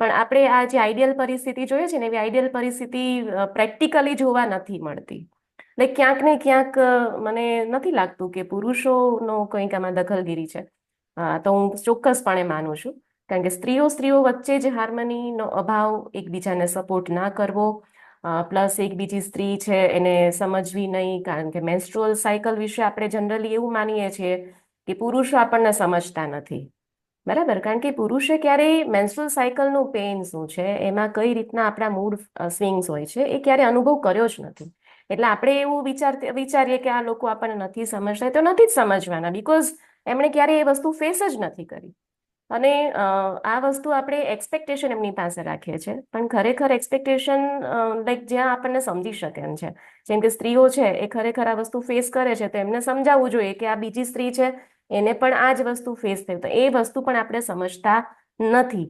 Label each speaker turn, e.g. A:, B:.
A: પણ આપણે આ જે આઈડિયલ પરિસ્થિતિ જોઈએ છે ને એવી આઈડિયલ પરિસ્થિતિ પ્રેક્ટિકલી જોવા નથી મળતી. એટલે ક્યાંક ને ક્યાંક મને નથી લાગતું કે પુરુષોનો કંઈક આમાં દખલગીરી છે. તો હું ચોક્કસપણે માનું છું. કારણ કે સ્ત્રીઓ વચ્ચે જ હાર્મનીનો અભાવ, એકબીજાને સપોર્ટ ના કરવો, પ્લસ એક બીજી સ્ત્રી છે એને સમજવી નહીં. કારણ કે મેન્સ્ટ્રુઅલ સાયકલ વિશે આપણે જનરલી એવું માનીએ છીએ કે પુરુષો આપણને સમજતા નથી. બરાબર, કારણ કે પુરુષે ક્યારેય મેન્સ્ટ્રુઅલ સાયકલનું પેઇન શું છે, એમાં કઈ રીતના આપણા મૂડ સ્વિંગ્સ હોય છે, એ ક્યારે અનુભવ કર્યો જ નથી. એટલે આપણે એવું વિચારીએ કે આ લોકો આપણને નથી સમજતા, તો નથી જ સમજવાના, બીકોઝ એમણે ક્યારેય એ વસ્તુ ફેસ જ નથી કરી. અને આ વસ્તુ આપણે એક્સપેક્ટેશન એમની પાસે રાખીએ છીએ, પણ ખરેખર એક્સપેક્ટેશન લાઈક જ્યાં આપણને સમજી શકે એમ છે. જેમ કે સ્ત્રીઓ છે એ ખરેખર આ વસ્તુ ફેસ કરે છે, તો એમને સમજાવવું જોઈએ કે આ બીજી સ્ત્રી છે, એને પણ આ જ વસ્તુ ફેસ થઈ, તો એ વસ્તુ પણ આપણે સમજતા નથી.